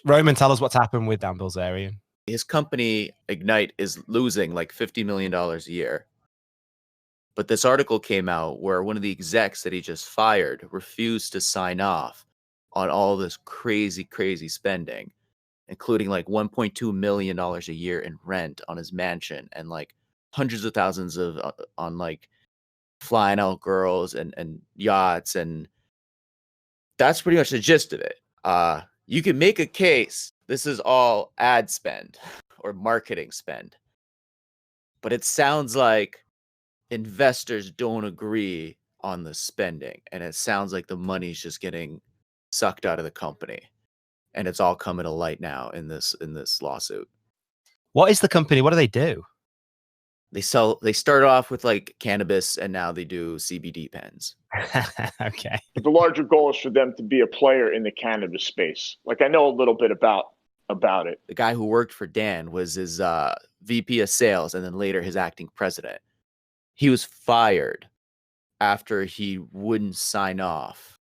Roman, tell us what's happened with Dan Bilzerian. His company, Ignite, is losing like $50 million a year. But this article came out where one of the execs that he just fired refused to sign off on all this crazy, crazy spending, including like $1.2 million a year in rent on his mansion and like hundreds of thousands of on like flying out girls and yachts. And that's pretty much the gist of it. You can make a case this is all ad spend or marketing spend, but it sounds like investors don't agree on the spending, and it sounds like the money's just getting sucked out of the company, and it's all coming to light now in this lawsuit. What is the company? What do they do? They start off with like cannabis, and now they do CBD pens. Okay. But the larger goal is for them to be a player in the cannabis space. Like, I know a little bit about it. The guy who worked for Dan was his VP of sales and then later his acting president. He was fired after he wouldn't sign off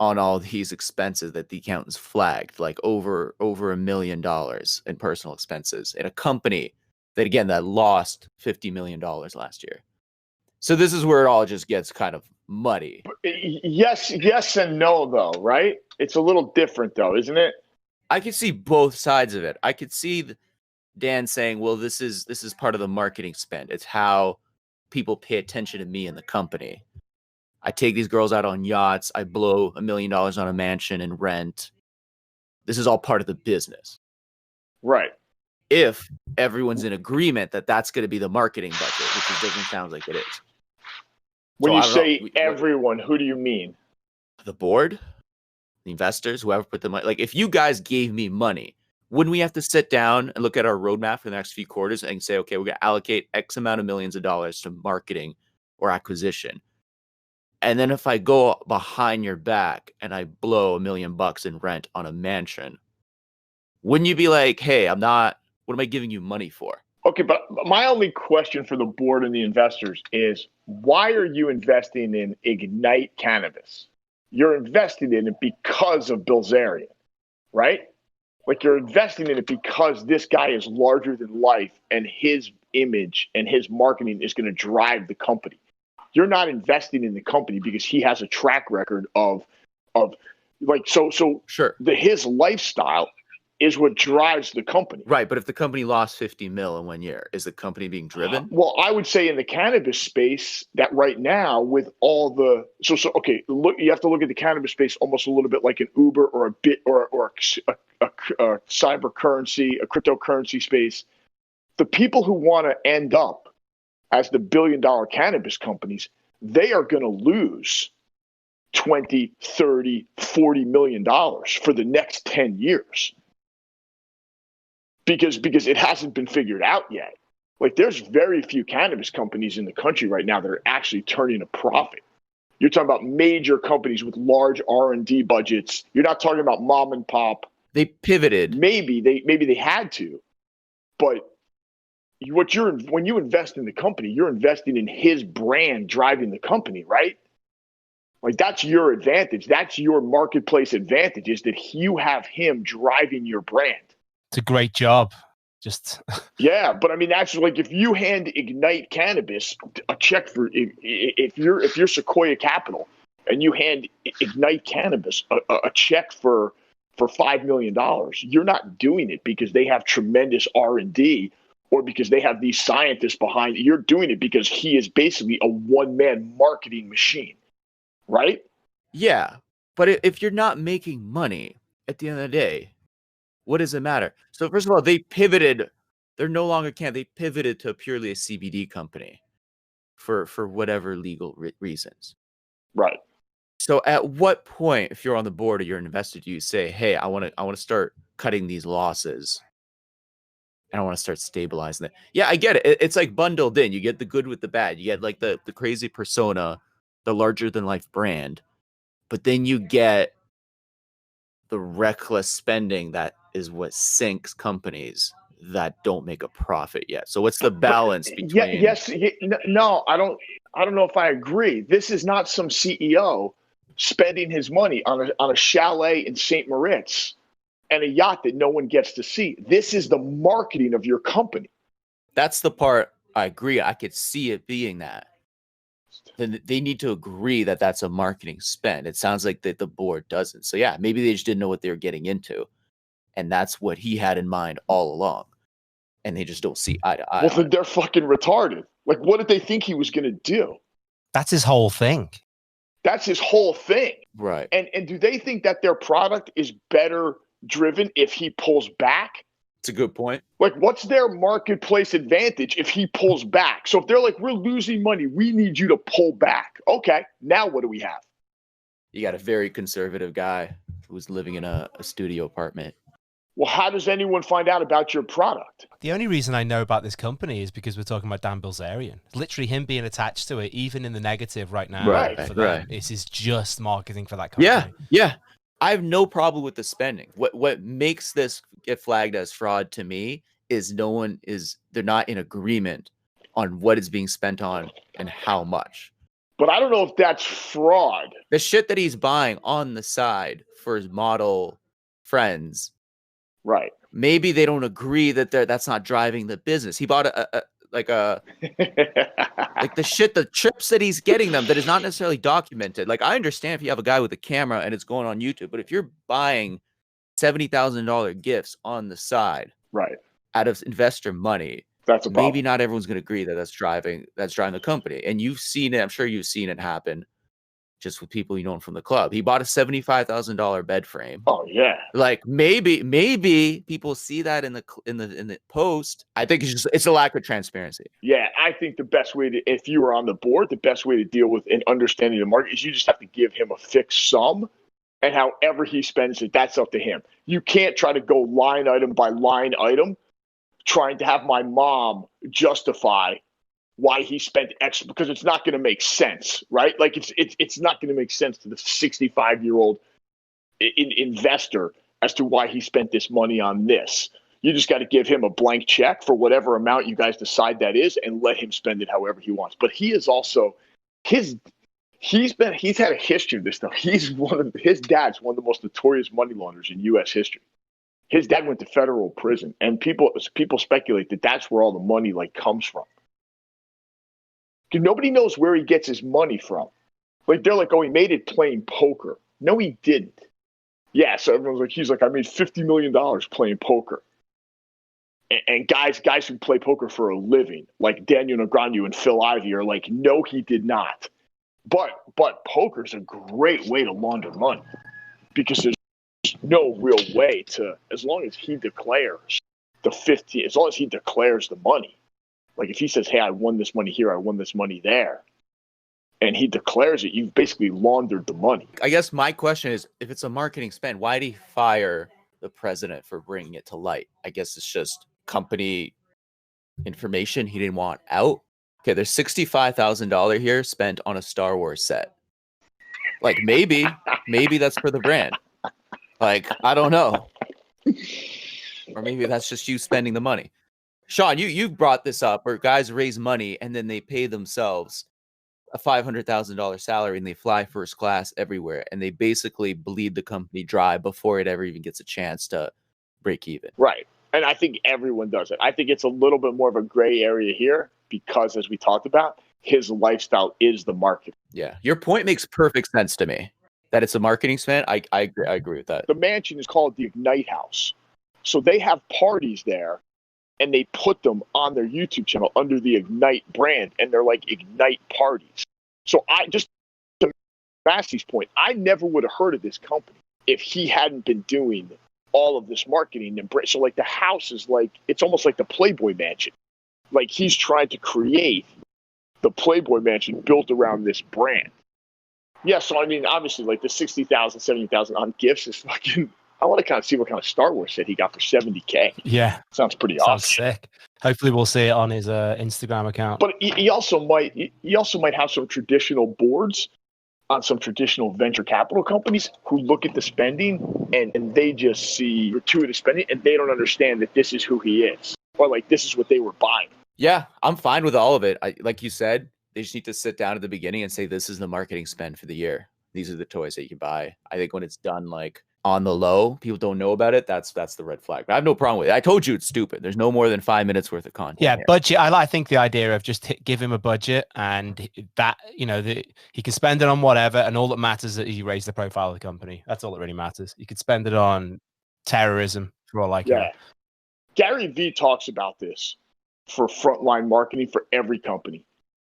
on all these expenses that the accountants flagged, like over $1 million in personal expenses in a company that lost $50 million last year. So this is where it all just gets kind of muddy. Yes and no, though, right? It's a little different, though, isn't it? I could see both sides of it. I could see Dan saying, well, this is part of the marketing spend. It's how people pay attention to me and the company. I take these girls out on yachts. I blow $1 million on a mansion and rent. This is all part of the business. Right. If everyone's in agreement that that's going to be the marketing budget, which it doesn't sound like it is. When you say everyone, who do you mean? The board, the investors, whoever put the money. Like, if you guys gave me money, wouldn't we have to sit down and look at our roadmap for the next few quarters and say, okay, we're going to allocate X amount of millions of dollars to marketing or acquisition? And then if I go behind your back and I blow $1 million in rent on a mansion, wouldn't you be like, hey, what am I giving you money for? Okay, but my only question for the board and the investors is, why are you investing in Ignite Cannabis? You're investing in it because of Bilzerian, right? Like, you're investing in it because this guy is larger than life and his image and his marketing is going to drive the company. You're not investing in the company because he has a track record of like, so sure. His lifestyle is what drives the company. Right, but if the company lost 50 mil in 1 year, is the company being driven? Well, I would say in the cannabis space that right now with all the okay, look, you have to look at the cannabis space almost a little bit like an Uber or a bit or a cyber currency, a cryptocurrency space. The people who want to end up as the billion-dollar cannabis companies, they are going to lose 20, 30, 40 million dollars for the next 10 years. Because it hasn't been figured out yet. Like, there's very few cannabis companies in the country right now that are actually turning a profit. You're talking about major companies with large R&D budgets. You're not talking about mom and pop. They pivoted. Maybe they had to, but when you invest in the company, you're investing in his brand driving the company, right? Like, that's your advantage. That's your marketplace advantage, is that you have him driving your brand. It's a great job. Yeah, but I mean, that's like, if you hand Ignite Cannabis a check for, if you're Sequoia Capital and you hand Ignite Cannabis a check for $5 million, you're not doing it because they have tremendous R&D or because they have these scientists behind it. You're doing it because he is basically a one-man marketing machine, right? Yeah, but if you're not making money at the end of the day, what does it matter? So first of all, they pivoted. They're no longer they pivoted to purely a CBD company for whatever legal reasons. Right. So at what point, if you're on the board or you're an investor, do you say, hey, I want to start cutting these losses and I want to start stabilizing it? Yeah, I get it. It's like bundled in. You get the good with the bad. You get like the crazy persona, the larger than life brand, but then you get the reckless spending that is what sinks companies that don't make a profit yet. So what's the balance between? No, I don't know if I agree. This is not some CEO spending his money on a chalet in St. Moritz and a yacht that no one gets to see. This is the marketing of your company. That's the part I agree. I could see it being that. Then they need to agree that that's a marketing spend. It sounds like that the board doesn't. So yeah, maybe they just didn't know what they were getting into. And that's what he had in mind all along. And they just don't see eye to eye. Well, then they're fucking retarded. Like, what did they think he was going to do? That's his whole thing. That's his whole thing. Right. And do they think that their product is better driven if he pulls back? It's a good point. Like, what's their marketplace advantage if he pulls back? So if they're like, we're losing money, we need you to pull back. Okay, now what do we have? You got a very conservative guy who's living in a studio apartment. Well, how does anyone find out about your product? The only reason I know about this company is because we're talking about Dan Bilzerian. Literally him being attached to it, even in the negative right now. Right, for them. right. This is just marketing for that company. Yeah, yeah. I have no problem with the spending. What makes this get flagged as fraud to me is they're not in agreement on what is being spent on and how much. But I don't know if that's fraud. The shit that he's buying on the side for his model friends, Right. maybe they don't agree that that's not driving the business. He bought like the trips that he's getting them that is not necessarily documented. Like, I understand if you have a guy with a camera and it's going on YouTube, but if you're buying $70,000 gifts on the side, right, out of investor money, that's a problem. Maybe not everyone's going to agree that that's driving the company. And you've seen it. I'm sure you've seen it happen just with people you know from the club. He bought a $75,000 bed frame. Oh yeah. Like maybe people see that in the post. I think it's a lack of transparency. Yeah, I think the best way to, if you were on the board, the best way to deal with and understanding the market is you just have to give him a fixed sum, and however he spends it, that's up to him. You can't try to go line item by line item, trying to have my mom justify why he spent X, because it's not going to make sense, right? Like it's not going to make sense to the 65-year-old investor as to why he spent this money on this. You just got to give him a blank check for whatever amount you guys decide that is, and let him spend it however he wants. But he is also he's had a history of this stuff. His dad's one of the most notorious money launderers in U.S. history. His dad went to federal prison, and people speculate that that's where all the money comes from. Nobody knows where he gets his money from. Like, they're like, oh, he made it playing poker. No, he didn't. Yeah, so everyone's like, he's like, I made $50 million playing poker. And guys who play poker for a living, like Daniel Negreanu and Phil Ivey, are like, no, he did not. But poker's a great way to launder money, because there's no real way to, as long as he declares as long as he declares the money. Like, if he says, hey, I won this money here, I won this money there, and he declares it, you've basically laundered the money. I guess my question is, if it's a marketing spend, why did he fire the president for bringing it to light? I guess it's just company information he didn't want out. Okay, there's $65,000 here spent on a Star Wars set. Like, maybe that's for the brand. Like, I don't know. Or maybe that's just you spending the money. Sean, you brought this up where guys raise money and then they pay themselves a $500,000 salary and they fly first class everywhere, and they basically bleed the company dry before it ever even gets a chance to break even. Right. And I think everyone does it. I think it's a little bit more of a gray area here because, as we talked about, his lifestyle is the market. Yeah. Your point makes perfect sense to me. That it's a marketing spend. I agree with that. The mansion is called the Ignite House. So they have parties there, and they put them on their YouTube channel under the Ignite brand, and they're like Ignite parties. So to Massey's point, I never would have heard of this company if he hadn't been doing all of this marketing. So like the house is like, it's almost like the Playboy Mansion. Like, he's trying to create the Playboy Mansion built around this brand. Yeah, so I mean, obviously, like the $60,000, $70,000 on gifts is fucking. I want to kind of see what kind of Star Wars set he got for $70K. Yeah, sounds pretty sounds awesome. Sick. Hopefully, we'll see it on his Instagram account. But he also might have some traditional boards on some traditional venture capital companies who look at the spending and they just see gratuitous spending, and they don't understand that this is who he is, or like this is what they were buying. Yeah, I'm fine with all of it. Like you said, they just need to sit down at the beginning and say, this is the marketing spend for the year. These are the toys that you buy. I think when it's done like on the low, people don't know about it, that's the red flag. But I have no problem with it. I told you it's stupid. There's no more than 5 minutes worth of content. Yeah, here. budget. I think the idea of just give him a budget and that, he can spend it on whatever, and all that matters is that he raised the profile of the company. That's all that really matters. You could spend it on terrorism for all I care. Gary Vee talks about this for frontline marketing for every company.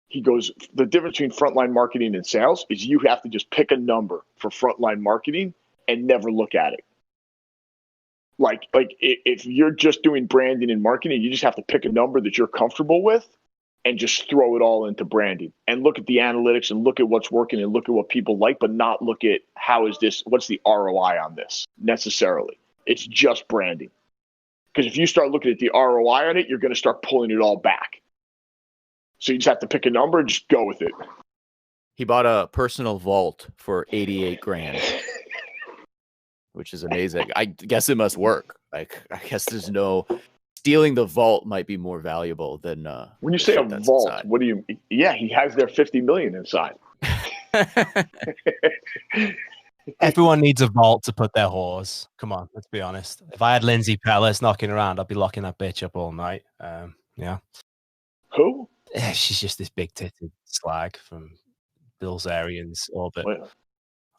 He goes, the difference between frontline marketing and sales is you have to just pick a number for frontline marketing and never look at it. Like if you're just doing branding and marketing, you just have to pick a number that you're comfortable with and just throw it all into branding and look at the analytics and look at what's working and look at what people like, but not look at what's the ROI on this necessarily. It's just branding. Because if you start looking at the ROI on it, you're going to start pulling it all back. So you just have to pick a number and just go with it. He bought a personal vault for 88 grand, which is amazing. I guess it must work. Like, I guess there's no stealing the vault might be more valuable than when you say a vault, inside. What do you? Yeah, he has their 50 million inside. Everyone needs a vault to put their whores. Come on, let's be honest. If I had Lindsay Pellis knocking around, I'd be locking that bitch up all night. Yeah. Who? Yeah, she's just this big-titted slag from Bilzerian's orbit.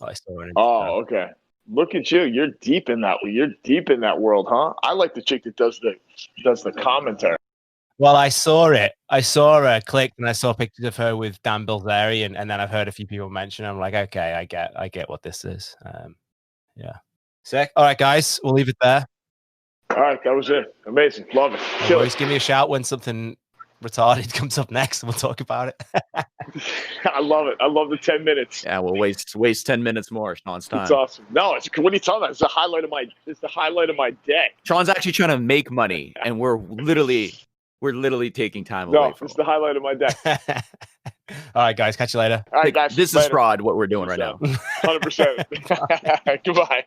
I saw her. Oh, okay. Look at you. You're deep in that. You're deep in that world, huh? I like the chick that does the commentary. Well, I saw it. I saw her, clicked, and I saw pictures of her with Dan Bilzerian, and then I've heard a few people mention it. I'm like, okay, I get what this is. Yeah. Sick. All right, guys, we'll leave it there. All right, that was it. Amazing. Love it. Always give me a shout when something retarded comes up next, and we'll talk about it. I love it. I love the 10 minutes. Yeah, we'll waste 10 minutes more. Sean's time. It's awesome. No, what are you talking about? It's the highlight of my day. Sean's actually trying to make money, and we're literally taking time away from it's the highlight of my day. All right, guys. Catch you later. All right, guys. This is fraud, what we're doing right now. 100%. Goodbye.